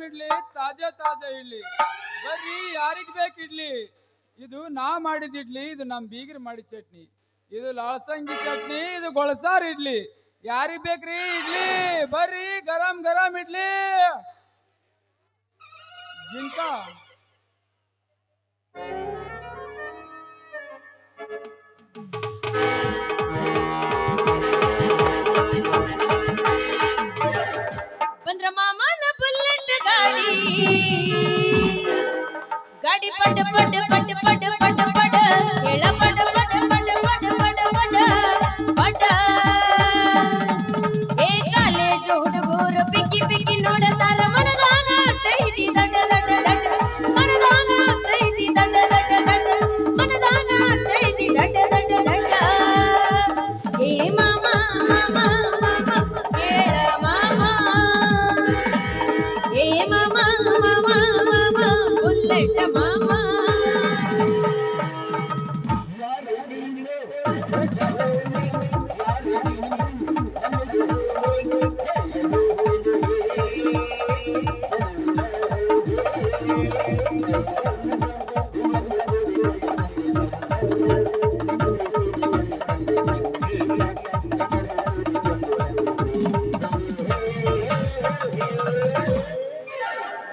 ಇಡ್ಲಿ ತಾಜಾ ತಾಜಾ ಇಡ್ಲಿ ಬರ್ರಿ ಯಾರಿಗ್ ಬೇಕು ಇಡ್ಲಿ ಇದು ನಾ ಮಾಡಿದ ಇಡ್ಲಿ ಇದು ನಮ್ ಬೀಗರ್ ಮಾಡಿದ ಚಟ್ನಿ ಇದು ಲಾಳ್ಸಂಗಿ ಚಟ್ನಿ ಇದು ಗೊಳಸಾರ್ ಇಡ್ಲಿ ಯಾರಿಗ್ ಬೇಕ್ರಿ ಇಡ್ಲಿ ಬರ್ರಿ ಗರಂ ಗರಂ ಇಡ್ಲಿ ಜಿಂಕ ಬಂದ್ರ ಮಾಮನ ಬುಲೆಟ್ ಗಾಡಿ ಗಾಡಿ ಪಡ ಪಡ ಪಡ ಪಡ ಪಡ ಪಡ ಹೇಳ ಪಡ ಪಡ ಪಡ ಪಡ ಪಡ ಪಡ ಪಡ ಏ ಕಾಲೇಜು ಹುಡುಗರು ಬಿಕ್ಕಿ ಬಿಕ್ಕಿ ನೋಡತಾರ ಮನದಾಗ ಕೈದಿ ದಡ ದಡ ದಡ ಮನದಾಗ ಕೈದಿ ದಡ ದಡ ದಡ ಮನದಾಗ ಕೈದಿ ದಡ ದಡ ದಡ ಏ ಮಾಮ ಮಾಮ ಮಾಮ ಹೇಳ ಮಾಮ ಏ ಮಾಮ ಮಾಮ ಮಾಮ ಬುಲೆಟ್ ಮಾಮ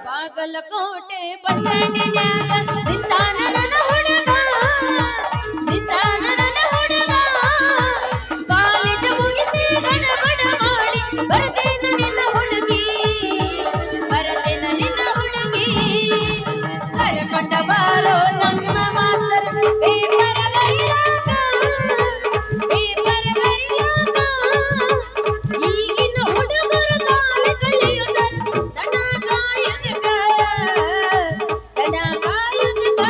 ಬಾಗಲಕೋಟೆ ಬಸವಣ್ಣನ್ಯಾಗ ನಿಂತಾನ ನನ್ನ ಹುಡುಗ ನಿಂತಾನ ನನ್ನ ಹುಡುಗ ಕಾಲೇಜು ಮುಗಿಸಿ ಗಡಬಡ ಮಾಡಿ ಬರ್ತೇನ ನಿನ್ನ ಹುಡುಗಿ ಬರ್ತೇನ ನಿನ್ನ ಹುಡುಗಿ ಕರಕೊಂಡ ಬಾರೋ ನಮ್ಮ ಮಾಸ್ತರ ಪೇಪರ್ ಬರಿಯಾಗ ಈಗಿನ ಹುಡುಗರು ತಾಲೆ ಕಲಿಯುತ್ತಾರೆ ದನ ಕಾಯುವುದಕ್ಕ ದನ ಕಾಯುವುದಕ್ಕ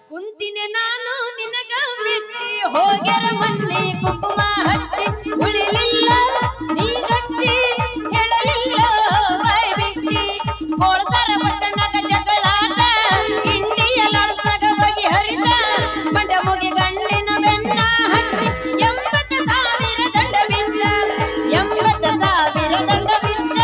ಕುಂತಿನೆ ನಾನು ನಿನಗ ಮೆಚ್ಚಿ ಹೋಗ್ಯರ ಮನ್ನೆ ಕುಂಕುಮ ಹಚ್ಚಿ ಉಳಿಲಿಲ್ಲ ನೀ ಗಚ್ಚಿ ಹೇಳಲಿಲ್ಲ ಬಾಯ್ ಬಿಚ್ಚಿ ಕೋಳ್ತಾರ ಪಟ್ಟಣಗ ಜಗಳಾಟ ಇಂಡಿಯ ಲಡ್ಸಗ ಬಗೆ ಹರಿತ ಮಂಡ ಮುಗಿ ಗಂಡಿನ ಬೆನ್ನ ಹಚ್ಚಿ 80,000 ದಂಡ ಬಿದ್ದ 80,000 ದಂಡ ಬಿದ್ದ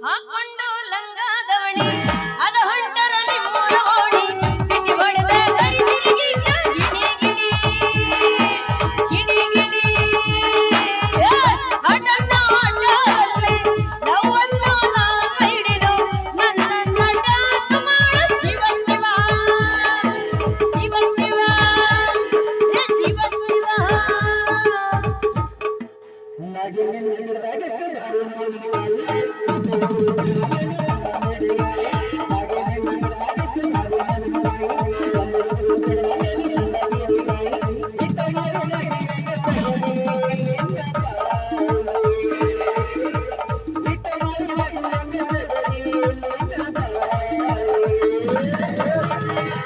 ಹಾಕೊಂಡು ಲಂಗಾದವಣಿ ಅದ ಹೊಂಟರ ನಿಮ್ಮೂರ ಓಡಿ ಗಿಡಿ ಹೊಡೆದ ಗರಿ ತಿರುಗಿ ಗಿಡಿ ಗಿಡಿ ಗಿಡಿ ಗಿಡಿ ಹಠಣ್ಣ ಅಡ್ಡವಲ್ಲಿ ಲವ್ವನ್ನು ನಾ ಹಿಡಿದು ನನ್ನನ್ನ ಡಾನ್ಸ್ ಮಾಡು ಶಿವ ಶಿವ ಶಿವ ಶಿವ ಶಿವ ಶಿವ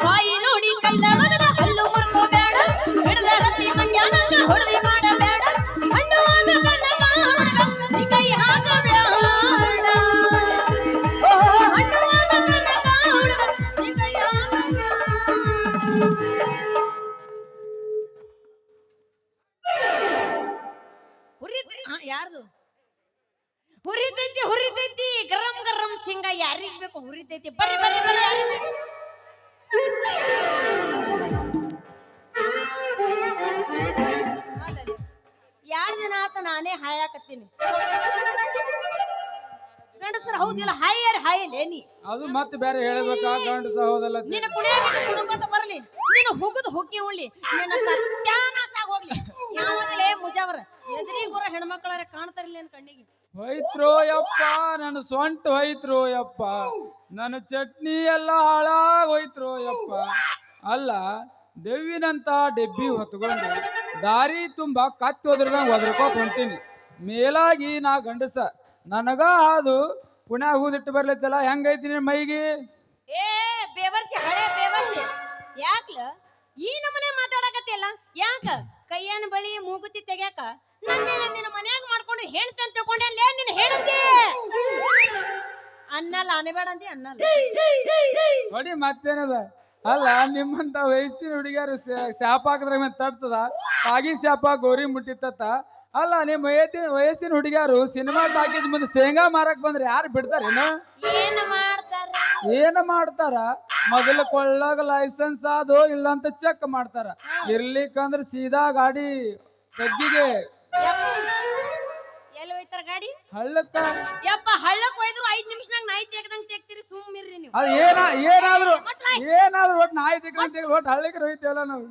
ಬಾಯಿ ನೋಡಿ ಕಲ್ಲವರದ ಹಲ್ಲು ಮುರ್ಕೋಬೇಡ ಹಿಡ್ದ ಹತ್ತಿ ಮಂಡ್ಯಾನಂಗ ಹೊಡೆದಿ ಮಾಡಬೇಡ ಹಣ್ಣು ಆಗ ನನ್ನ ಮಾಡ ನೀ ಕೈ ಹಾಕಬೇಡ ಹುರಿತೈತಿ ಹುರಿತೈತಿ ಗರಂ ಗರಂ ಶೇಂಗಾ ಯಾರಿಗ್ ಬೇಕು ಹುರಿತೈತಿ ಬರ್ರಿ ಬರ್ರಿ ಬರ್ರಿ ಯಾರಿಗ್ ಬೇಕು? ಎರಡ್ ದಿನ ಆತ ನಾನೇ ಹಾಯಾಕತ್ತೀನಿ ಗಂಡಸರ ಹೌದಿಲ್ಲ ಹಾಯರ್ ಹಾಯಲೇ ನೀ ಅದು ಮತ್ತೆ ಬೇರೆ ಹೇಳ್ಬೇಕಾ ಗಂಡು ಸಹೋದಲ್ಲ ನಿನ್ನ ಕುಣಿಯೋತ ಬರಲಿ ನೀನು ಹುಗುದು ಹುಕ್ಕಿ ಉಳ್ಳಿ ನಿನ್ನ ಸತ್ಯಾನಾಶ ಹೋಗ್ಲಿ ಯಾವದಲೇ ಮುಜಾವರ ಎದುರಿಗೆ ಬರೋ ಹೆಣ್ಮಕ್ಳಾರೆ ಕಾಣ್ತಾರಿಲ್ಲ ಅಂತ ಕಣ್ಣಿಗೆ ಹೋಯ್ತ್ರೋ ಯಪ್ಪ ನನ್ನ ಸೊಂಟ ಹೋಯ್ತ್ರೋ ಯಪ್ಪ ನನ್ನ ಚಟ್ನಿ ಎಲ್ಲ ಹಾಳಾಗ್ ಹೋಯ್ತ್ರೋ ಯಪ್ಪ ಅಲ್ಲ ದೆವ್ವಿನಂತ ಡೆಬ್ಬಿ ಹೊತ್ಕೊಂಡು ದಾರಿ ತುಂಬಾ ಕತ್ತಿ ಒದ್ರದಂಗ ಒದ್ರಕೋತ ಹೊಂಟೀನಿ ಮೇಲಾಗಿ ನಾ ಗಂಡಸ ನನಗ ಅದು ಪುಣ್ಯಾಗ ಹೂದಿಟ್ಟು ಬರ್ಲತ್ತಲ್ಲ ಹೆಂಗೈತಿ ನಿನ್ ಮೈಗಿ ಏ ಬೇವರ್ಷಿ ಹಳೆ ಬೇವರ್ಷಿ ಯಾಕ್ಲ ಈ ನಮನೆ ಮಾತಾಡಕತ್ತಿಯಲ್ಲ ಯಾಕ ಕೈಯನ ಬಳಿ ಮೂಗುತಿ ತೆಗ್ಯಾಕ ನನ್ನೇನ ನಿನ್ನ ಮನ್ಯಾಗ ಮಾಡ್ಕೊಂಡು ಹೇಳ್ತೆ ಅಂತ ತಿಳ್ಕೊಂಡೆ ಅಲ್ಲೇ ನಿನ್ನ ಹೇಳ್ತಿ ಅನ್ನಲ್ಲ ಅನಬೇಡ ಅಂದಿ ಅನ್ನಲ್ಲ ನೋಡಿ ಮತ್ತೇನದ ಅಲ್ಲ ನಿಮ್ಮಂತ ವಯಸ್ಸಿನ ಹುಡುಗಿಯರು ಶಾಪ ಹಾಕಿದ್ರೆ ಮೇಲೆ ತಡ್ತದ ಕಾಗಿ ಶಾಪ ಗೋರಿ ಮುಟ್ಟಿತ್ತ ಅಲ್ಲ ನಿಮ್ಮ ವಯಸ್ಸಿನ ಹುಡುಗಿಯರು ಸಿನಿಮಾ ಟಾಕೀಸ್ ಮುಂದೆ ಶೇಂಗಾ ಮಾರಕ್ ಬಂದ್ರೆ ಯಾರು ಬಿಡ್ತಾರೇನು ಏನ್ ಮಾಡ್ತಾರ ಏನು ಮಾಡ್ತಾರ ಮೊದಲು ಕೊಳ್ಳಾಗ ಲೈಸೆನ್ಸ್ ಅದು ಇಲ್ಲ ಅಂತ ಚೆಕ್ ಮಾಡ್ತಾರ ಇರ್ಲಿಕ್ಕಂದ್ರ ಸೀದಾ ಗಾಡಿ ತಗ್ಗಿಗೆ ಎಲ್ಲಿ ಹೋಯ್ತಾರ ಗಾಡಿ ಹಳ್ಳಕ್ಕ ಯಪ್ಪ ಹಳ್ಳಕ್ ಹೋಯ್ದ್ರು 5 ನಿಮಿಷನಾಗ ನಾಯಿ ತೆಗ್ದಂಗ್ ತೆಗ್ತೀರಿ ಸುಮ್ಮಿರ್ರಿ ನೀವು ಅದು ಏನಾದ್ರು ಒಟ್ಟು ನಾಯಿ ತೆಗ್ದಂತ ಒಟ್ಟು ಹಳ್ಳಿಗೆ ಹೋಯ್ತೇವಲ್ಲ ನಾವು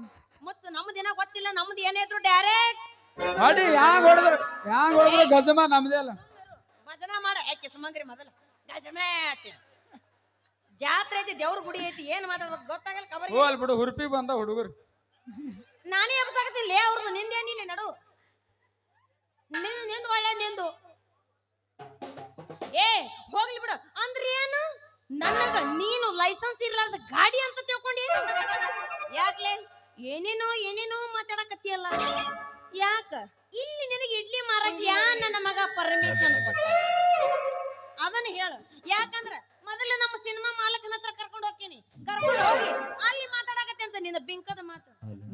ಮತ್ತ ನಮ್ದು ದಿನ ಗೊತ್ತಿಲ್ಲ ನಮ್ದು ಏನೇ ಇದ್ರು ಡೈರೆಕ್ಟ್ ಅಡಿ ಹ್ಯಾಂಗ್ ಹೊಡೆದ್ರು ಗಜಮ ನಮ್ದೇ ಅಲ್ಲ ಭಜನ ಮಾಡ ಯಾಕೆ ಸುಮಂಗ್ರಿ ಮೊದಲು ಗಜಮೇ ಆತಿ ಜಾತ್ರೆ ಐತಿ ದೇವ್ರ ಗುಡಿ ಐತಿ ಏನ್ ಮಾತಾಡ್ಬೇಕು ಗೊತ್ತಾಗಲ್ಲ ಕಬರ್ ಹೋಲ್ ಬಿಡು ಹುರುಪಿ ಬಂದ ಹುಡುಗರು ನಾನೇ ಹಬ್ಬಸಾಕತ್ತಿಲ್ಲ ಅವ್ರದ್ದು ನಿಂದೇನಿಲ್ಲ ನಡು ನಿಂದು ಒಳ್ಳೆ ನಿಂದು ಏ ಹೋಗ್ಲಿ ಬಿಡು ಅಂದ್ರೆ ಏನು ನನಗ ನೀನು ಲೈಸೆನ್ಸ್ ಇರ್ಲಾರ್ದ ಗಾಡಿ ಅಂತ ತಿಳ್ಕೊಂಡಿ ಯಾಕ್ಲೆ ಏನೇನೋ ಮಾತಾಡಕತ್ತಿಯಲ್ಲ ಯಾಕ ಇಲ್ಲಿ ನಿನಗೆ ಇಡ್ಲಿ ಮಾರಕ್ ಯಾ ನನ್ನ ಮಗ ಪರ್ಮಿಷನ್ ಕೊಟ್ಟ ಅದನ್ನ ಹೇಳು ಯಾಕಂದ್ರ ಮೊದಲು ನಮ್ಮ ಸಿನಿಮಾ ಮಾಲಕನ ಹತ್ರ ಕರ್ಕೊಂಡು ಹೋಗ್ತೀನಿ ಕರ್ಕೊಂಡು ಹೋಗಿ ಅಲ್ಲಿ ಮಾತಾಡಕತ್ತೆ ಅಂತ ನಿನ್ನ ಬಿಂಕದ ಮಾತು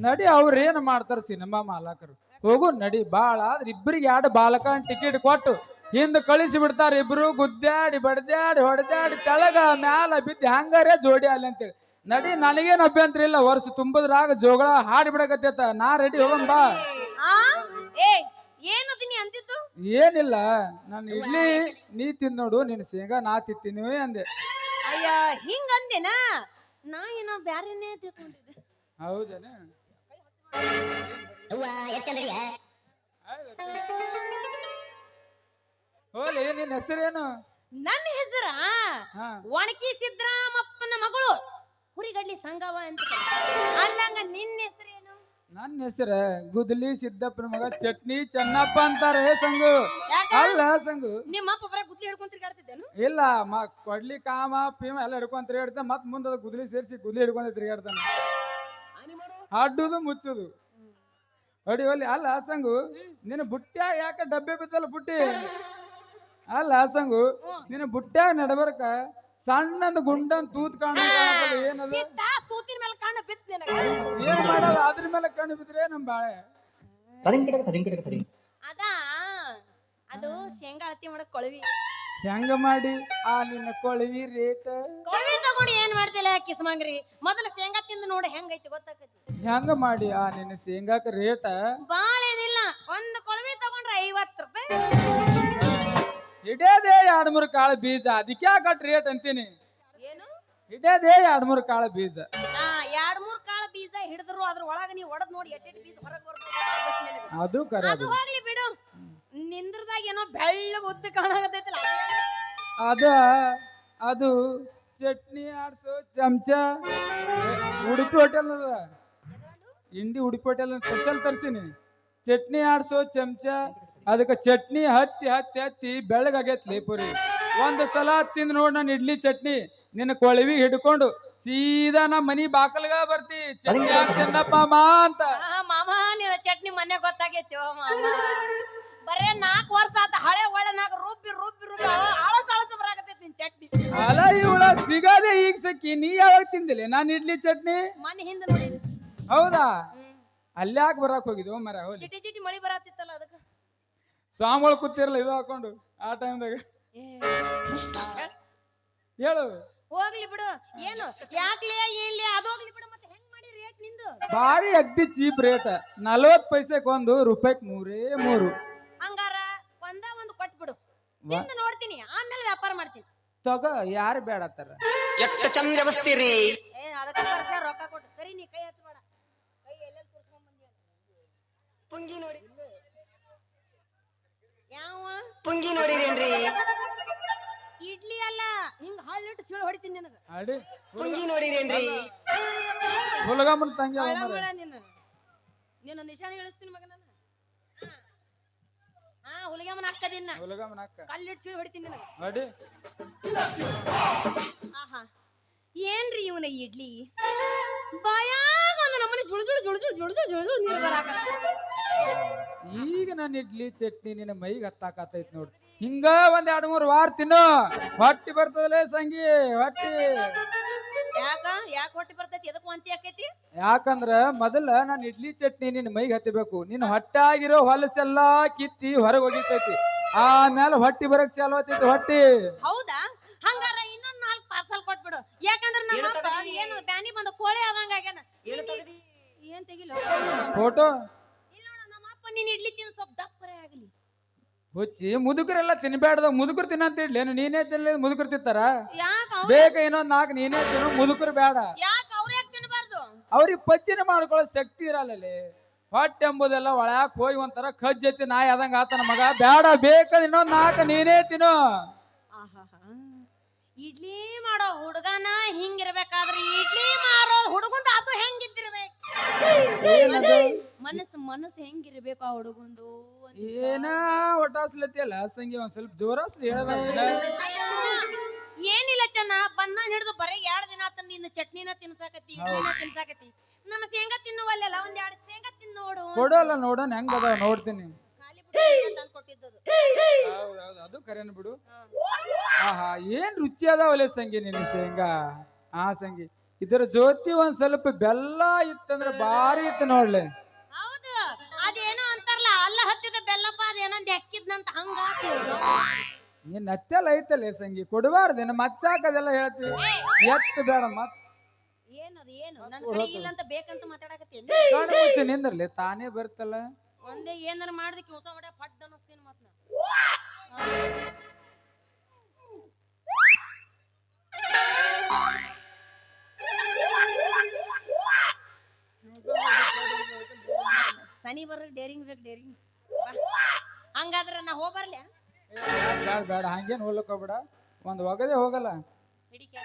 ನಡಿ ಅವ್ರ ಏನ್ ಮಾಡ್ತಾರ ಸಿನಿಮಾ ಮಾಲಕರು ಹೋಗು ನಡಿ ಬಾಳ ಆದ್ರೆ ಇಬ್ಬರಿಗೆ 2 ಬಾಲಕನ್ ಟಿಕೆಟ್ ಕೊಟ್ಟು ಹಿಂದ ಕಳಿಸಿ ಬಿಡ್ತಾರ ಇಬ್ರು ಗುದ್ದಾಡಿ ಬಡ್ದಾಡಿ ಹೊಡೆದಾಡಿ ತೆಳಗ ಮ್ಯಾಲ ಬಿದ್ದು ಹಂಗಾರೆ ಜೋಡಿ ಅಲ್ಲಿ ಅಂತೇಳಿ ನಡಿ ನನಗೇನ್ ಅಭ್ಯಂತರ ಇಲ್ಲ ವರ್ಷ ತುಂಬದ್ರಾಗ ಜೋಗಳ ಹಾಡಿ ಬಿಡಕತ್ತೈತ ನಾ ರೆಡಿ ಹೋಗಂ ಬಾ ಏ ಏನದು ನೀ ಅಂತಿತ್ತು ಏನಿಲ್ಲ ನಾನು ಇಡ್ಲಿ ನೀ ತಿಂದ್ ನೋಡು ನಿನ್ ಶೇಂಗಾ ನಾ ತಿಂತೀನಿ ಅಂದೆ ಅಯ್ಯ ಹಿಂಗ ಅಂದೇನಾ ನಾ ಏನೋ ಬ್ಯಾರೇನೇ ತಿಳ್ಕೊಂಡಿದ್ದೆ ಹೌದೇನ ಹೋಲಿ ನಿನ್ ಹೆಸರೇನು ನನ್ನ ಹೆಸರ ಒಣಕಿ ಸಿದ್ದರಾಮಪ್ಪನ ಮಗಳು ಹುರಿಗಡ್ಲಿ ಸಂಗವ ಅಂತ ಅಲ್ಲಂಗ ನಿನ್ನ ಹೆಸರೇನು ನನ್ನ ಹೆಸರ ಗುದ್ಲಿ ಸಿದ್ದಪ್ಪನ ಮಗ ಚಟ್ನಿ ಚೆನ್ನಪ್ಪ ಅಂತಾರೆ ಸಂಗು ಅಲ್ಲ ಸಂಗು ನಿಮ್ಮ ಅಪ್ಪ ಬರ ಗುದ್ಲಿ ಹಿಡ್ಕೊಂಡ್ ತಿರ್ಗಾಡ್ತಿದ್ದೇನು ಇಲ್ಲ ಕೊಡ್ಲಿ ಕಾಮ ಪೀಮ ಎಲ್ಲ ಹಿಡ್ಕೊಂಡ್ ತಿರ್ಗಾಡ್ತಾನೆ ಮತ್ ಮುಂದ ಗುದ್ಲಿ ಸೇರಿಸಿ ಗುದ್ಲಿ ಹಿಡ್ಕೊಂಡ್ ತಿರ್ಗಾಡ್ತಾನೆ ಅಡ್ಡುದು ಮುಚ್ಚುದು ಹೊಡಿ ಹೊಲಿ ಅಲ್ಲ ಸಂಗು ನಿನ್ನ ಬುಟ್ಟ್ಯಾಗ ಯಾಕೆ ಡಬ್ಬೆ ಬಿತ್ತಲ್ಲ ಬುಟ್ಟಿ ಅಲ್ಲ ಸಂಗು ನಿನ್ನ ಬುಟ್ಟ್ಯಾಗ ನಡಬರ್ಕ ಸಣ್ಣಂದು ಗುಂಡನ್ ತೂತ್ ಕಾಣದ ಏನದ ತೂತಿನ ಮೇಲೆ ಕಣ್ಣು ಬಿತ್ತು ಏನ್ ಮಾಡಲ್ಲ ಅದ್ರ ಮೇಲೆ ಕಣ್ಣು ಬಿದ್ರೆ ನಮ್ ಬಾಳೆ ಅದಾ ಅದು ಶೇಂಗಾ ಅಳತಿ ಮಾಡಕ್ ಕೊಳವಿ ಹೆಂಗ ಮಾಡಿ ಆ ನಿನ್ನ ಕೊಳವಿ ರೇಟ್ ಕೊಳವಿ ತಗೊಂಡು ಏನ್ ಮಾಡ್ತಿಲ್ಲ ಕಿಸ್ಮಂಗ್ರಿ ಮೊದಲ ಶೇಂಗಾ ತಿಂದು ನೋಡಿ ಹೆಂಗೈತಿ ಗೊತ್ತಾಕತಿ ಹೆಂಗ ಮಾಡಿ ಆ ನಿನ್ನ ಶೇಂಗಾಕ ರೇಟ ಬಾಳ ಏನಿಲ್ಲ ಒಂದು ಕೊಳವಿ ತಗೊಂಡ್ರೆ 50 ರೂಪಾಯಿ ಹಿಡಿಯೋದೇ 2-3 ಕಾಳ ಬೀಜ ಅದಕ್ಕೆ ಕಟ್ ರೇಟ್ ಅಂತೀನಿ ಏನು ಹಿಡಿಯೋದೇ 2-3 ಕಾಳ ಬೀಜ 2-3 ಕಾಳ ಬೀಜ ಹಿಡಿದ್ರು ಅದ್ರ ಒಳಗ ನೀವು ಒಡದ್ ನೋಡಿ ಎಟ್ಟೆಟ್ಟು ಬೀಜ ಹೊರಗೆ ಬರ್ಬೋದು ಅದು ಕರೆ ಅದು ಹೋಗ್ಲಿ ಬಿಡು ನಿಂದ್ರದಾಗ ಏನೋ ಬೆಳ್ಳಗ ಉದ್ದ ಕಾಣಾಕತೈತಲ್ಲ ಅದು ಚಟ್ನಿ ಆಡ್ಸೋ ಚಮಚ ಉಡುಪಿ ಹೋಟೆಲ್ ಅದ ಇಂಡಿ ಉಡುಪಿ ಹೋಟೆಲ್ ಸ್ಪೆಷಲ್ ತರ್ಸಿನಿ ಚಟ್ನಿ ಆಡ್ಸೋ ಚಮಚ ಅದಕ್ಕೆ ಚಟ್ನಿ ಹತ್ತಿ ಬೆಳ್ಳಗಾಗೈತ್ಲಿ ಪುರಿ ಒಂದು ಸಲ ತಿಂದು ನೋಡ್ ನಾನು ಇಡ್ಲಿ ಚಟ್ನಿ ನಿನ್ನ ಕೊಳವಿ ಹಿಡ್ಕೊಂಡು ಸೀದಾ ನಮ್ಮ ಮನಿ ಬಾಕಲ್ಗ ಬರ್ತಿ ಚಟ್ನಿ ಚೆನ್ನಪ್ಪ ಅಂತ ಮಾಮ ನಿನ್ನ ಚಟ್ನಿ ಮನೆ ಗೊತ್ತಾಗೈತಿ ಮಾಮ ಬರೇ 4 ವರ್ಷ ಆತ ಹಳೆ ಒಳ್ಳೆ ನಾಲ್ಕು ರುಬ್ಬಿ ಆಳಸ ಬರಾಕತೈತಿ ನಿನ್ ಚಟ್ನಿ ಅಲ್ಲ ಇವಳ ಸಿಗದೆ ಈಗ ಸಕ್ಕಿ ನೀ ಯಾವಾಗ ತಿಂದಿಲ್ಲ ನಾನು ಇಡ್ಲಿ ಚಟ್ನಿ ಮನೆ ಹಿಂದೆ ನೋಡಿ ಹೌದಾ ಅಲ್ಯಾಕೆ ಬರಾಕ್ ಹೋಗಿದ್ವು ಮರ ಚಿಟಿ ಮಳಿ ಬರಾತಿತ್ತಲ್ಲ ಅದಕ್ಕೆ ಸ್ವಾಮಿಗಳು ಕೂತಿರಲ್ಲ ಇದು ಹಾಕೊಂಡು ಆ ಟೈಮ್ದಾಗ ಏ, ಹೇಳು ಹೋಗ್ಲಿ ಬಿಡು ಏನು ಯಾಕ್ಲೆ ಏನ್ಲಿ ಅದು ಹೋಗ್ಲಿ ಬಿಡು ಮತ್ತೆ ಹೆಂಗ್ ಮಾಡಿ ರೇಟ್ ನಿಂದು ಭಾರಿ ಅಗ್ದಿ ಚೀಪ್ ರೇಟ್ 40 ಪೈಸೆಗೆ ಒಂದು ರೂಪಾಯಿಗೆ 3 ಹಂಗಾರ ಒಂದು ಕೊಟ್ಬಿಡು ತಿಂದು ನೋಡ್ತೀನಿ ಆಮೇಲೆ ವ್ಯಾಪಾರ ಮಾಡ್ತೀನಿ ತಗೋ ಯಾರು ಬೇಡತ್ತಾರ ಎಷ್ಟು ಚಂದ ಬಸ್ತೀರಿ ಏ ಅದಕ್ಕೆ ವರ್ಷ ರೊಕ್ಕ ಕೊಟ್ಟು ಸರಿ ನೀ ಕೈ ಹಚ್ಚಬೇಡ ಕೈ ಎಲ್ಲೆಲ್ಲಿ ತುರ್ಸ್ಕೊಂಡ್ ಬಂದಿ ಪುಂಗಿ ನೋಡಿ ಯಾವ ಪುಂಗಿ ನೋಡಿರೇನ್ರಿ ಇಡ್ಲಿ ಅಲ್ಲ ಹಿಂಗ್ ಹಳ್ಳಿಟ್ಟು ಸಿಳು ಹೊಡಿತೀನಿ ನಿನಗ ಅಡಿ ಪುಂಗಿ ನೋಡಿರೇನ್ರಿ ಹುಲಗಮ್ಮನ ತಂಗಿ ಅವ ಮರ. ಒಳಮಳ ನಿನ್ನ ನಿಶಾನೆ ಹೇಳಿಸ್ತೀನಿ ಮಗ ನಾನು ಹಾ ಹುಲಿಗೆಮ್ಮನ ಹಾಕದಿನ್ನ ಹುಲಗಮ್ಮನ ಅಕ್ಕ ಕಲ್ಲಿಟ್ಟು ಸಿಳು ಹೊಡಿತೀನಿ ನಿನಗ ಅಡಿ ಆಹಾ ಏನ್ರಿ ಇವನ ಇಡ್ಲಿ ಬಾಯಾಗ ಒಂದು ನಮ್ಮನೆ ಜುಳು ನೀರು ಬರಾಕ ಈಗ ನನ್ನ ಇಡ್ಲಿ ಚಟ್ನಿ ನಿನ್ನ ಮೈಗೆ ಹತ್ತಾಕತೈತಿ ನೋಡು ಹಿಂಗ ಒಂದ್ 2-3 ವಾರ ತಿನ್ನು ಹೊಟ್ಟಿ ಬರ್ತದಲೇ ಸಂಗಿ ಹೊಟ್ಟಿ ಯಾಕ ಹೊಟ್ಟಿ ಬರ್ತೈತಿ ಎದಕ್ ವಾಂತಿ ಆಕೈತಿ ಯಾಕಂದ್ರ ಮೊದಲ ನಾನು ಇಡ್ಲಿ ಚಟ್ನಿ ನಿನ್ನ ಮೈಗೆ ಹತ್ತಬೇಕು ನಿನ್ನ ಹೊಟ್ಟೆ ಆಗಿರೋ ಹೊಲಸೆಲ್ಲಾ ಕಿತ್ತಿ ಹೊರಗೆ ಹೋಗಿರ್ತೈತಿ ಆಮೇಲೆ ಹೊಟ್ಟಿ ಬರಕ್ ಚಾಲು ಆತೈತಿ ಹೊಟ್ಟಿ ಹೌದಾ ಹಂಗಾರ ಇನ್ನೊಂದ್ 4 ಪಾರ್ಸಲ್ ಕೊಟ್ಬಿಡು ಯಾಕಂದ್ರ ನಮ್ಮ ಅಪ್ಪ ಏನು ಬ್ಯಾನಿ ಬಂದ ಕೋಳಿ ಆದಂಗ ಆಗ್ಯಾನ ಏನ್ ತೆಗಿಲ್ಲ ಫೋಟೋ ಇಲ್ಲ ನೋಡ ನಮ್ಮ ಅಪ್ಪ ನೀನ್ ಇಡ್ಲಿ ತಿನ್ ಸ್ವಲ್ಪ ದಪ್ಪರೆ ಆಗಲಿ ಹುಚ್ಚಿ ಮುದುಕರೆಲ್ಲ ತಿನ್ಬೇಡ್ದ ಮುದುಕರು ತಿನ್ನಂತ ಇಡ್ಲೇನು ನೀನೇ ತಿನ್ಲಿ ಮುದುಕರು ತಿಂತಾರ ಯಾಕ ಬೇಕ ಇನ್ನೊಂದ್ 4 ನೀನೇ ತಿನ್ನು ಮುದುಕರು ಬೇಡ ಯಾಕ ಅವ್ರ ಯಾಕೆ ತಿನ್ನಬಾರ್ದು ಅವ್ರಿಗೆ ಪಚ್ಚಿನ ಮಾಡ್ಕೊಳ್ಳೋ ಶಕ್ತಿ ಇರಲ್ಲಲ್ಲಿ ಹೊಟ್ಟೆ ಎಂಬುದೆಲ್ಲ ಒಳಕ್ ಹೋಗಿ ಒಂಥರ ಕಜ್ಜತಿ ನಾಯಿ ಆದಂಗ ಆತನ ಮಗ ಬೇಡ ಬೇಕ ಇನ್ನೊಂದ್ 4 ನೀನೇ ತಿನ್ನು ಆಹಾಹಾ. ಇಡ್ಲಿ ಮಾಡೋ ಹುಡುಗನ ಹಿಂಗಿರ್ಬೇಕಾದ್ರೆ ಇಡ್ಲಿ ಮಾರೋ ಹುಡುಗಂದು ಅದು ಹೆಂಗಿದ್ದಿರ್ಬೇಕು ಮನಸ್ಸು ಹೆಂಗಿರ್ಬೇಕು ಆ ಹುಡುಗಂದು ಏನ ಒಟ್ಟಾಸ್ಲತ್ತಿಯಲ್ಲ ಸಂಗಿ ಒಂದ್ ಸ್ವಲ್ಪ ಜೋರಾಸ್ಲಿ ಹೇಳ್ಬೇಕು ಏನಿಲ್ಲ ಚೆನ್ನ ಬಂದ ಹಿಡಿದು ಬರೀ 2 ದಿನ ಆತ ನಿನ್ನ ಚಟ್ನಿನ ತಿನ್ಸಾಕತಿ ಇಡ್ಲಿನ ತಿನ್ಸಾಕತಿ ನನ್ನ ಶೇಂಗಾ ತಿನ್ನುವಲ್ಲೆಲ್ಲ ಒಂದ್ 2 ಶೇಂಗಾ ತಿನ್ ನೋಡು ಕೊಡೋಲ್ಲ ನೋಡೋಣ ಹೆಂಗ ಅದಾವ ನೋಡ್ತೀನಿ ಖಾಲಿ ಬಿಟ್ಟು ತಂದು ಕೊಟ್ಟಿದ್ದದು ಹೌದೌದು ಅದು ಕರೆನ್ ಬಿಡು ಆಹಾ ಏನ್ ರುಚಿ ಅದಾವಲೆ ಸಂಗಿ ನಿನ್ನ ಶೇಂಗಾ ಆ ಸಂಗಿ ಇದರ ಜೊತೆ ಒಂದ್ ಸ್ವಲ್ಪ ಬೆಲ್ಲ ಇತ್ತಂದ್ರ ಬಾರಿ ಇತ್ತು ನೋಡ್ಲೆ ಹೌದು ಅದೇನೋ ಅಂತಾರಲ್ಲ ಅಲ್ಲ ಹತ್ತಿದ ಬೆಲ್ಲಪ್ಪ ಅದೇನಂದ್ ಎಕ್ಕಿದ್ನಂತ ಹಂಗ ನೀನ್ ಅತ್ತೆಲ್ಲ ಐತಲ್ಲ ಸಂಗಿ ಕೊಡಬಾರ್ದೇನ ಮತ್ತೆ ಅದೆಲ್ಲ ಹೇಳ್ತೀವಿ ಎತ್ತು ಬೇಡ ಮತ್ ಏನದು ಏನು ನನ್ನ ಕಡೆ ಇಲ್ಲ ಅಂತ ಬೇಕಂತ ಮಾತಾಡಕತ್ತೀನಿ ಕಣ್ಣು ಮುಚ್ಚಿ ನಿಂದ್ರಲಿ ತಾನೇ ಬರ್ತಲ್ಲ ಒಂದೇ ಏನಾರ ಮಾಡ್ದಕ್ಕೆ ಹೊಸ ಹೊಡೆ ಪಡ್ ಅನ್ನಿಸ್ತೀನಿ ಮತ್ ಸನಿ ಬರ ಡೇರಿಂಗ್ ಬೇಕು ಡೇರಿಂಗ್ ಹಂಗಾದ್ರೆ ನಾ ಹೋಗ್ಬರ್ಲೆ ಬೇಡ ಬೇಡ ಹಂಗೇನ್ ಹೋಗ್ಲಕ್ ಹೋಗ್ಬೇಡ ಒಂದ್ ಒಗದೆ ಹೋಗಲ್ಲ ಹಿಡಿಕೆ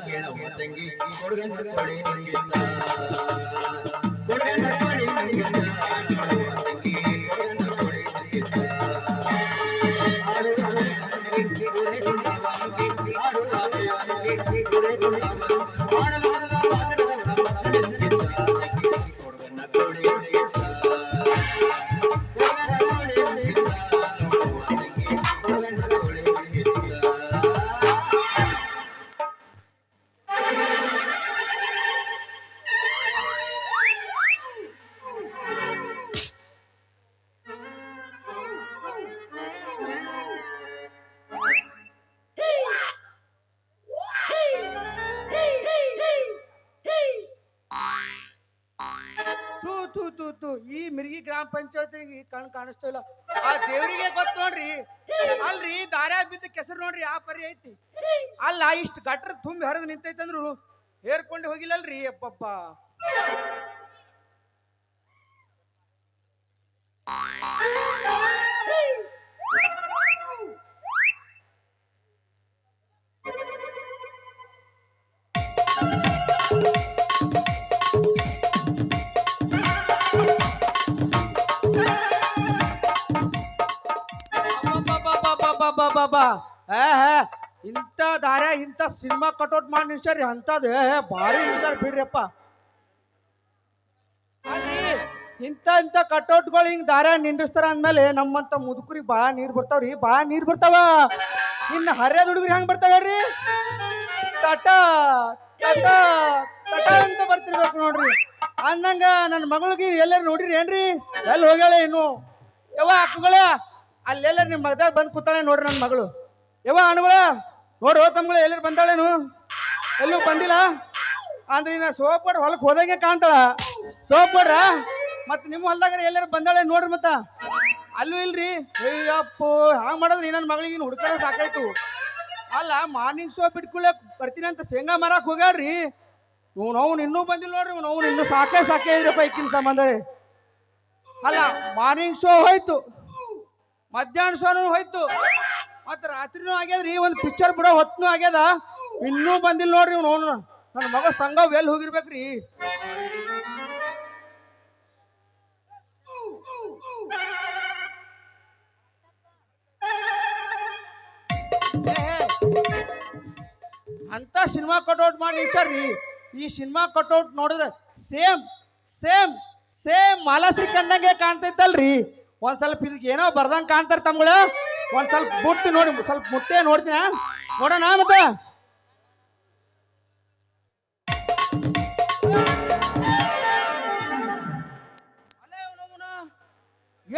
ಕೇಳವ ತಂಗಿ ಕೊಡಗನ ಕೊಡಿ ನುಂಗಿದ್ದ ಕೊಡಗನ ಕೊಡಿ ನುಂಗಿದ್ದ ನೋಡುವ ತಂಗಿ ಕೊಡಗನ ಕೊಡಿ ನುಂಗಿದ್ದ ಆಡುವ ಗುರೆ ಸುಂದವ ಆಡುವ ಗುರೆ ಸುಂದವ ಕೊಡಗನ ಕೊಡಿ ನುಂಗಿದ್ದ ಕೊಡಗನ ಕೊಡಿ ನುಂಗಿದ್ದ ನೋಡುವ ತಂಗಿ ಕೊಡಗನ ಕೊಡಿ ನುಂಗಿದ್ದ ಈ ಮಿರ್ಗಿ ಗ್ರಾಮ ಪಂಚಾಯತಿಗೆ ಕಣ್ ಕಾಣಿಸ್ತಾ ಇಲ್ಲ. ಆ ದೇವರಿಗೆ ಗೊತ್ತು ನೋಡ್ರಿ. ಅಲ್ರಿ ದಾರ್ಯಾಗ ಬಿದ್ದ ಕೆಸರು ನೋಡ್ರಿ ಆ ಪರಿ ಐತಿ. ಅಲ್ಲ ಇಷ್ಟು ಗಟ್ರ ತುಂಬಿ ಹರಿದು ನಿಂತೈತಂದ್ರು ಹೇರ್ಕೊಂಡು ಹೋಗಿಲ್ಲಲ್ರಿ ಅಪ್ಪಪ್ಪ. ಇಂಥ ದಾರ್ಯ ಇಂಥ ಸಿನಿಮಾ ಕಟೌಟ್ ಮಾಡಿ ನಿಲ್ಸ್ಯಾರಿ ಅಂತದ್ ಭಾರಿ ನಿಲ್ಸ್ಯಾರ ಬಿಡ್ರಿಪ್ಪ. ಇಂಥ ಇಂಥ ಕಟೌಟ್ಗಳು ಹಿಂಗ್ ದಾರ್ಯ ನಿಂದಿಸ್ತಾರ ಅಂದ್ಮೇಲೆ ನಮ್ಮಂತ ಮುದುಕರಿಗೆ ಭಾಳ ನೀರ್ ಬರ್ತಾವ್ರಿ, ಭಾಳ ನೀರ್ ಬರ್ತಾವ. ಇನ್ನು ಹರಿಯದ ಹುಡುಗರಿ ಹೆಂಗ್ ಬರ್ತಾವ್ರಿ? ತಟ ತಟ ತಟ ಅಂತ ಬರ್ತಿರ್ಬೇಕು ನೋಡ್ರಿ. ಅಂದಂಗ ನನ್ನ ಮಗಳಿಗೆ ಎಲ್ಲರೂ ನೋಡಿರಿ ಏನ್ರಿ? ಎಲ್ಲಿ ಹೋಗ್ಯಾಳೆ ಇನ್ನು? ಯವ್ವ ಅಕ್ಕಗಳ ಅಲ್ಲೆಲ್ಲ ನಿಮ್ಮ ಮಗದಾಗ ಬಂದು ಕೂತಾಳೆ ನೋಡ್ರಿ ನನ್ನ ಮಗಳು. ಯವ್ವ ಅಣ್ಣಗಳ ನೋಡು ತಮ್ಮಗಳು ಎಲ್ಲರೂ ಬಂದಾಳೇನು? ಎಲ್ಲೂ ಬಂದಿಲ್ಲ ಅಂದ್ರೆ ನಾ ಸೋಪ್ ಕೊಡ್ರಿ ಹೊಲಕ್ಕೆ ಹೋದಂಗೆ ಕಾಣ್ತಾಳ. ಸೋಪ್ ಕೊಡ್ರ ಮತ್ತೆ ನಿಮ್ಮ ಹೊಲ್ದಾಗ ಎಲ್ಲರೂ ಬಂದಾಳೆ ನೋಡ್ರಿ. ಮತ್ತ ಅಲ್ಲೂ ಇಲ್ರಿ. ಅಯ್ಯಪ್ಪೋ ಹಂಗೆ ಮಾಡಿದ್ರಿ ನನ್ನ ಮಗಳಿಗೆ ಹುಡ್ಕೊಂಡು ಸಾಕಾಯ್ತು. ಅಲ್ಲ ಮಾರ್ನಿಂಗ್ ಸೋಪ್ ಇಟ್ಕೊಳ್ಳೆ ಬರ್ತೀನಿ ಅಂತ ಶೇಂಗಾ ಮಾರಕ್ಕೆ ಹೋಗ್ಯಾಡ್ರಿ. ಅವ್ನು ಇನ್ನೂ ಬಂದಿಲ್ಲ ನೋಡ್ರಿ. ಅವ್ನು ಇನ್ನೂ ಸಾಕೇ ಇದ್ರಪ್ಪ ಈಕಿನ ಸಂಬಂಧ. ಅಲ್ಲ ಮಾರ್ನಿಂಗ್ ಶೋ ಹೋಯ್ತು, ಮಧ್ಯಾಹ್ನ ಶೋನು ಹೋಯ್ತು, ಮತ್ತೆ ರಾತ್ರಿನೂ ಆಗ್ಯದ್ರಿ. ಒಂದು ಪಿಕ್ಚರ್ ಬಿಡೋ ಹೊತ್ತೂ ಆಗ್ಯದ, ಇನ್ನೂ ಬಂದಿಲ್ಲ ನೋಡ್ರಿ. ಅವ್ನು ನನ್ನ ಮಗ ಸಂಘ ಎಲ್ಲಿ ಹೋಗಿರ್ಬೇಕ್ರಿ? ಅಂತ ಸಿನಿಮಾ ಕಟ್ಔಟ್ ಮಾಡಿ ನಿಲ್ಸಾರ್ರಿ. ಈ ಸಿನಿಮಾ ಕಟ್ಔಟ್ ನೋಡಿದ್ರೆ ಸೇಮ್ ಸೇಮ್ ಸೇಮ್ ಮಾಲಶ್ರೀ ಕಂಡಂಗೆ ಕಾಣ್ತೈತಲ್ರಿ. ಒಂದ್ ಸ್ವಲ್ಪ ಇದಕ್ಕೆ ಏನೋ ಬರ್ದಂಗೆ ಕಾಣ್ತಾರ ತಮ್ಗಳು. ಒಂದ್ ಸ್ವಲ್ಪ ಮುಟ್ಟಿ ನೋಡಿ, ಸ್ವಲ್ಪ ಮುಟ್ಟೆ ನೋಡ್ತೀನ ನೋಡೋಣ. ಮತ್ತೆ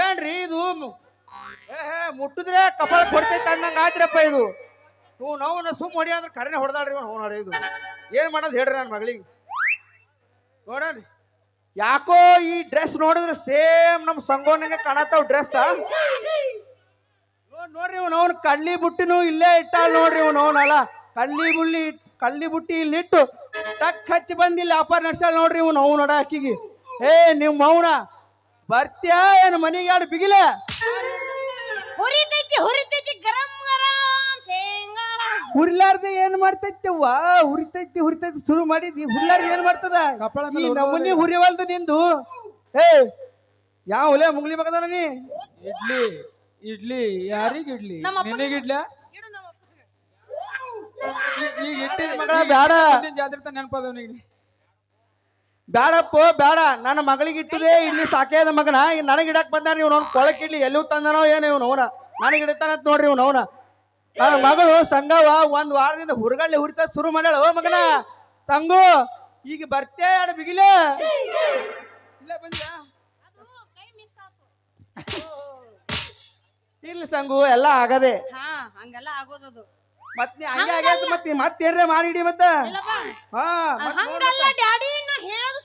ಏನ್ರಿ ಇದು? ಮುಟ್ಟಿದ್ರೆ ಕಪಾಳ ಕೊಡ್ತೈತೆ ಅನ್ನಂಗೆ ಆಯ್ತ್ರಪ್ಪ ಇದು. ನಾವು ಸುಮ್ ಹೊಡಿ ಅಂದ್ರೆ ಕರೆನೆ ಹೊಡೆದಾಡ್ರಿ. ನಾವು ನೋಡಿ ಇದು ಏನ್ ಮಾಡೋದು ಹೇಳ್ರಿ ನನ್ನ ಮಗಳಿಗೆ. ನೋಡ್ರಿ ಯಾಕೋ ಈ ಡ್ರೆಸ್ ನೋಡಿದ್ರೆ ಸೇಮ್ ನಮ್ಮ ಸಂಗೋನಂಗೆ ಕಾಣತ್ತಾವ ಡ್ರೆಸ್. ನೋಡ್ರಿ ಅವ್ನು ಕಳ್ಳಿ ಬುಟ್ಟಿನೂ ಇಲ್ಲೇ ಇಟ್ಟಾಳ ನೋಡ್ರಿ. ಅವನಲ್ಲ ಕಳ್ಳಿ ಬುಟ್ಟಿ ಇಲ್ಲಿಟ್ಟು ಟಕ್ ಹಚ್ಚಿ ಬಂದಿಲ್ಲ ವ್ಯಾಪಾರ ನಡ್ಸಾಳ ನೋಡ್ರಿ. ಅವ್ನು ನೋಡ ಅಕ್ಕಿಗೆ ನಿಮ್ಮ ಮೌನ ಬರ್ತ್ಯಾ ಏನು ಮನೆಗೆ ಎರಡು ಬಿಗಿಲೆ ಹುರಿತೈತಿ ಗರಂ ಗರಂ ಶೇಂಗಾ. ಹುರಿಲಾರ್ದೆ ಏನ್ ಮಾಡ್ತೈತಿವ್ವ? ಹುರಿತೈತಿ ಶುರು ಮಾಡಿದಿ. ಹುರಿಲಾರ್ದೆ ಏನ್ ಮಾಡ್ತದ? ನಮ್ಮನಿ ಹುರಿವಲ್ದು ನಿಂದು. ಯಾವ ಒಲೆ ಮುಂಗ್ಲಿ ಮಗದಾನ ನೀ? ಇಡ್ಲಿ ಯಾರಿಗೆ ಇಡ್ಲಿ? ನಿನಗಿಡ್ಲ? ಈಗ ಇಟ್ಟಿದ ಮಗಳ ಬ್ಯಾಡ ಜಾತ್ರೆ ನೆನಪದವನಿಗೆ ಬ್ಯಾಡಪ್ಪೋ ಬ್ಯಾಡ. ನನ್ನ ಮಗಳಿಗೆ ಇಟ್ಟಿದೆ ಇಲ್ಲಿ ಸಾಕೇದ ಮಗನ. ನನಗೆ ಇಡಕ್ ಬಂದಾರ ಇವ್ನು. ಅವ್ನು ಕೊಳಕ್ ಇಡ್ಲಿ ಎಲ್ಲೂ ತಂದನೋ ಏನೋ ಇವನು. ಅವನ ನನಗೆ ಇಡತಾನಂತ ನೋಡ್ರಿ ಇವ್ನು. ಅವನ ನನ್ನ ಮಗಳು ಸಂಗವ ಒಂದ್ ವಾರದಿಂದ ಹುರ್ಗಳ್ಳಿ ಹುರಿತ ಶುರು ಮಾಡ್ಯಾಳ. ಓ ಮಗನ ಸಂಗು ಈಗ ಬರ್ತೇ ಎರಡು ಬಿಗಿಲೆ ಇಲ್ಲ ಬಂದ್ಯಾ? ಇಲ್ಲಿ ಸಂಗು ಎಲ್ಲ ಆಗದೆ ಹಂಗೆಲ್ಲ ಆಗೋದದು. ಮತ್ ನೀ ಹಂಗೆ ಆಗ್ಯಾದ. ಮತ್ತೇನ್ರ ಮಾಡಿಡಿ ಮತ್ತ. ಹಂಗಲ್ಲ ಡ್ಯಾಡಿ, ನಾ ಹೇಳೋದು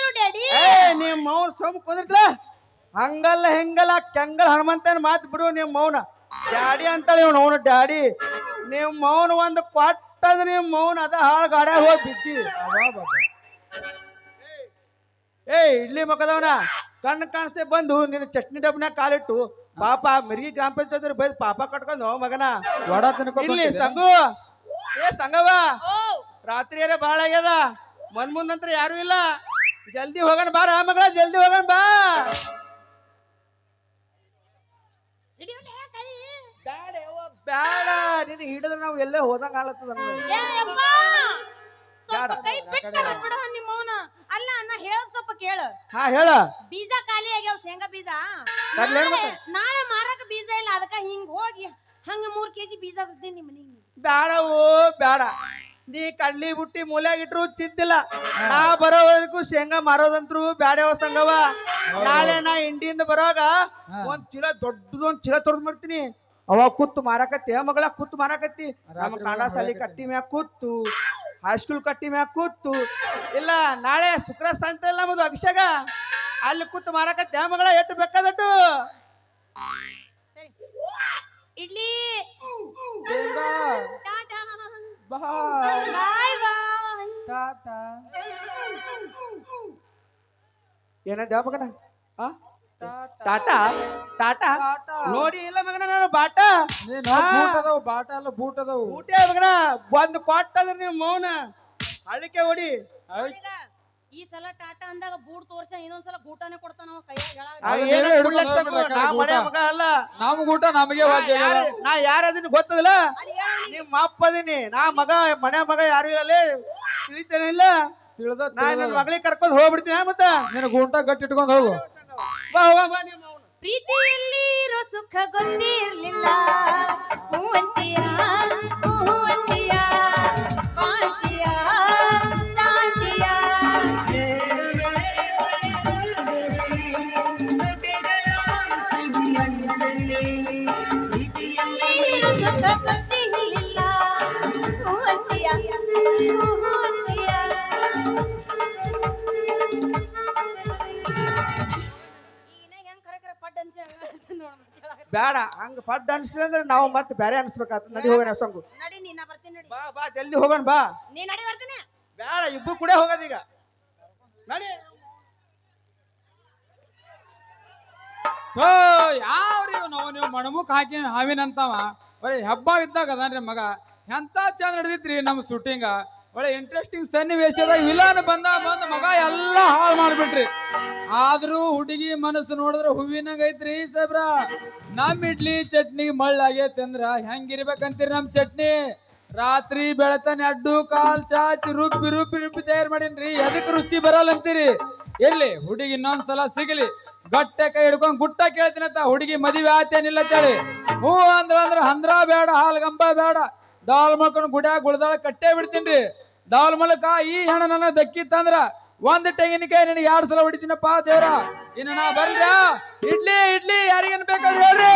ಹೇಳು ಡ್ಯಾಡಿ ಏ ನಿಮ್ ಮೌನ ಸೋಮ್ ಕುಂದಿರ್ಲ ಹಂಗಲ್ಲ ಹೆಂಗಲ್ಲ ಕೆಂಗಲ್ ಹನುಮಂತನ ಮಾತು ಬಿಡು ನಿಮ್ ಮೌನ ಡ್ಯಾಡಿ ಅಂತಾಳೆ ಇವ್ನು ಅವನು ಡ್ಯಾಡಿ ನಿಮ್ ಮೌನ ಒಂದು ಕೊಟ್ಟದ ನಿಮ್ ಮೌನ ಅದ ಹಾಳು ಗಾಡ್ಯಾಗ ಹೋಗಿ ಬಿದ್ದಿ ಏ ಇಡ್ಲಿ ಮಕ್ಕದವನ ಕಣ್ಣು ಕಾಣಿಸ್ತೇ ಬಂದು ನಿನ್ನ ಚಟ್ನಿ ಡಬ್ನ್ಯಾಗ ಕಾಲಿಟ್ಟು ಪಾಪ ಮಿರ್ಗಿ ಗ್ರಾಮ ಪಂಚಾಯತ್ ಬೈದ್ ಪಾಪ ಕಟ್ಕೊಂಡು ಮಗನ ವಡ ತಿನ್ಕೊಂಡ್ ಇಲ್ಲಿ ಹೊಂಟಿದ್ದೆ. ಸಂಗು ಏ ಸಂಗವ ಓ ರಾತ್ರಿ ಭಾಳ ಆಗ್ಯದ ಮುಂದಂತ್ರ ಯಾರು ಇಲ್ಲ ಜಲ್ದಿ ಹೋಗೋಣ ಬಾರ ಮಗಳ ಜಲ್ದಿ ಹೋಗೋಣ ಬಾ ಹಿಡಿಯೋಲೆ ಕೈ ಬ್ಯಾಡ ಯವ್ವ, ಬ್ಯಾಡ ನಿನ್ ಹಿಡಿದ್ರೆ ನಾವು ಎಲ್ಲೇ ಹೋದಂಗ ಆಲತ್ತದ ಏ ಯಪ್ಪ ಸ್ವಲ್ಪ ಬ್ಯಾಡ. ಕೈ ಬಿಟ್ಟಾರ ಬಿಡು ನಿಮ್ಮ ಅವನ ಅಲ್ಲ ನಾ ಹೇಳೋದ್ ಸ್ವಲ್ಪ ಕೇಳು ಹಾ ಹೇಳ ಬೀಜ ಖಾಲಿ ಆಗ್ಯಾವ ಶೇಂಗಾ ಬೀಜ ತರ್ಲೇನ್ ಮತ್ತೆ? ನಾಳೆ ಮಾರಕ ಬೀಜ ಇಲ್ಲ ಅದಕ್ಕ ಹಿಂಗ್ ಹೋಗಿ ಹಂಗ 3 kg ಬೀಜ ತರ್ತೀನಿ ನಿಮ್ಮ ಮನೆಗೆ ಬ್ಯಾಡ ಓ ಬ್ಯಾಡ ನೀ ಕಡ್ಲಿ ಬುಟ್ಟಿ ಮೂಲ್ಯಾಗ ಇಟ್ರು ಚಿಂತಿಲ್ಲ ನಾ ಬರೋವರೆಗೂ ಶೇಂಗಾ ಮಾರೋದಂತ್ರು ಬ್ಯಾಡ್ಯವ ಸಂಗವ ನಾಳೆ ನಾ ಇಂಡಿಯಿಂದ ಬರೋವಾಗ ಒಂದ್ ಚೀಲ ದೊಡ್ಡದೊಂದ್ ಚೀಲ ತೊಡ್ದು ಮಾಡ್ತೀನಿ ಅವಾಗ ಕೂತು ಮಾರಾಕತ್ತಿ ಮಗಳ ಕೂತು ಮಾರಾಕತ್ತಿ ನಮ್ಮ ಕನ್ನಡ ಶಾಲಿ ಕಟ್ಟಿ ಮ್ಯಾಗ ಕೂತು ಹೈಸ್ಕೂಲ್ ಕಟ್ಟಿ ಮ್ಯಾಗ ಕೂತು ಇಲ್ಲ ನಾಳೆ ಶುಕ್ರವಾರ ಸಂತೆ ಇಲ್ಲ ನಮ್ಮದು ಅಭಿಷೇಕ ಅಲ್ಲಿ ಕೂತು ಮಾರಾಕತ್ತಿ ಮಗಳ ಎಷ್ಟು ಬೇಕಾದಟ್ಟು ಸರಿ ಇಡ್ಲಿ ಶೇಂಗಾ ಟಾಟಾ ಬಾಯ್ ಬಾಯ್ ಬಾಯ್ ಟಾಟಾ ಏನಂದ ಮಗನ ಆ ಟಾಟಾ ಟಾಟಾ ನೋಡಿ ಇಲ್ಲ ಮಗನ ನಾನು ಬಾಟಾ ನೀನು ಬೂಟ್ ಅದಾವು ಬಾಟ ಅಲ್ಲ ಬೂಟ್ ಅದಾವು ಊಟೇ ಮಗನ ಒಂದು ಕೊಟ್ಟಂದ್ರೆ ನೀವು ಮೌನ ಹಳ್ಳಿಕೆ ಹೊಡಿ ಈಗ ಈ ಸಲ ಟಾಟಾ ಅಂದಾಗ ಬೂಟ್ ತೋರ್ಸ ಇನ್ನೊಂದ್ಸಲ ಗೂಟನೇ ಕೊಡ್ತಾನ ಅವ ಕೈಯಾಗ ಅದನ್ನ ಏನು ಹೇಳಿ ಕುಡ್ಲಕ್ ಹಿಡ್ಕೊಂಡು ಸಾಕು, ನಾ ಹೋಗ್ಬಿಡ್ರಿ ಮನೆ ಊಟ. ಮಗ ಅಲ್ಲ ನಮ್ಗ್ ಊಟ ನಮಗೆ ವಾಜ್ಯ ನಾ ಯಾರದನ್ನ ಗೊತ್ತದಲ್ಲ ನಿಮ್ಮ ಅಪ್ಪ ಅದೀನಿ ನಾ ಮಗ ಮನೆ ಮಗ ಯಾರು ಇರಲ್ಲ ತಿಳಿತೇನೆ ಇಲ್ಲ ತಿಳಿದ ನಾ ನನ್ನ ಮಗಳಿಗೆ ಕರ್ಕೊಂಡು ಹೋಗ್ಬಿಡ್ತೀನಿ ಮತ್ತ ನಿನಗೆ ಊಟ ಗಟ್ಟಿ ಇಟ್ಕೊಂಡ್ ಹೋಗು ಬಾ ಬಾ ನಿಮ್ಮ ಅವ್ನು. ಪ್ರೀತಿಯಲ್ಲಿ ಇರೋ ಸುಖ ಗೊತ್ತಿರ್ಲಿಲ್ಲ ಹೂವಂತಿಯ ಹೂವಂತಿಯ ಪಾಂಚಿಯ ತಾಂಚಿಯ ಇರೋ ಸುಖ ಗೊತ್ತಿರ್ಲಿಲ್ಲ ಹೂವಂತಿಯ ಹೂವಂತಿಯ ಬೇಡ ಹಂಗ ಪಡ್ ಅನ್ಸಿದ್ರೆ ಅಂದ್ರೆ ನಾವು ಮತ್ತೆ ಬೇರೆ ಅನ್ಸ್ಬೇಕಾಗ್ತದೆ ನಡಿ ಹೋಗೋಣ ಸಂಗು ನಡಿ ನೀ ನಾ ಬರ್ತೀನಿ ನಡಿ ಬಾ ಬಾ ಜಲ್ದಿ ಹೋಗೋಣ ಬಾ ನೀ ನಡಿ ಬರ್ತೀನಿ ಬೇಡ ಇಬ್ರು ಕೂಡ ಹೋಗೋದೀಗ ನಡಿ ಥೋ ಯಾವ್ರಿ ನೀವು ಮಣಮುಕ್ ಹಾಕಿ ಹಾವಿನಂತವ ಬರೀ ಹಬ್ಬ ಇದ್ದಾಗ ಅದಾನ್ರಿ ಮಗ ಎಂತ ಚಂದ ನಡೆದಿತ್ರಿ ನಮ್ಮ ಶೂಟಿಂಗ ಒಳ್ಳೆ ಇಂಟ್ರೆಸ್ಟಿಂಗ್ ಸನ್ನಿವೇಶದಾಗ ವಿಲನ್ ಬಂದ ಮಗ ಎಲ್ಲ ಹಾಳು ಮಾಡ್ಬಿಟ್ರಿ ಆದ್ರೂ ಹುಡುಗಿ ಮನಸ್ಸು ನೋಡಿದ್ರೆ ಹೂವಿನಂಗ ಐತ್ರಿ ಸಾಬ್ರ ನಮ್ ಇಡ್ಲಿ ಚಟ್ನಿ ಮಳ್ಳಾಗೈತಿ ಅಂದ್ರ ಹೆಂಗಿರ್ಬೇಕಂತೀರಿ ನಮ್ ಚಟ್ನಿ ರಾತ್ರಿ ಬೆಳತನೆ ಅಡ್ಡು ಕಾಲ್ ಚಾಚಿ ರುಬ್ಬಿ ರುಬ್ಬಿ ರುಬ್ಬಿ ತಯಾರು ಮಾಡೀನ್ರಿ ಎದಕ್ ರುಚಿ ಬರಲ್ಲ ಅಂತೀರಿ ಎಲ್ಲಿ ಹುಡುಗಿ ಇನ್ನೊಂದ್ಸಲ ಸಿಗಲಿ ಗಟ್ಟೆ ಕೈ ಹಿಡ್ಕೊಂಡ್ ಗುಟ್ಟ ಕೇಳ್ತೀನಂತ ಹುಡುಗಿ ಮದುವೆ ಆತೇನಿಲ್ಲ ಅಂತೇಳಿ ಹೂ ಅಂದ್ರ ಹಂದ್ರ ಬೇಡ ಹಾಲ್ಗಂಬ ಬೇಡ ದಾಲ್ ಮಲ್ಕೊಂಡು ಗುಡ್ಯಾಗ ಗುಳದಾಳ ಕಟ್ಟೆ ಬಿಡ್ತೀನ್ರಿ ದಾಲ್ ಮೂಲಕ ಈ ಹೆಣ ನನ್ನ ದಕ್ಕಿತ್ತಂದ್ರ ಒಂದ್ ತೆಂಗಿನಕಾಯಿ ನಿನಗೆ 2 ಸಲ ಹೊಡಿತೀನಪ್ಪ ದೇವ್ರ ಇನ್ನು ನಾ ಬರ್ಲ್ಯಾ ಇಡ್ಲಿ ಇಡ್ಲಿ ಯಾರಿಗೇನ್ ಬೇಕಾದ್ರೆ ಹೇಳ್ರಿ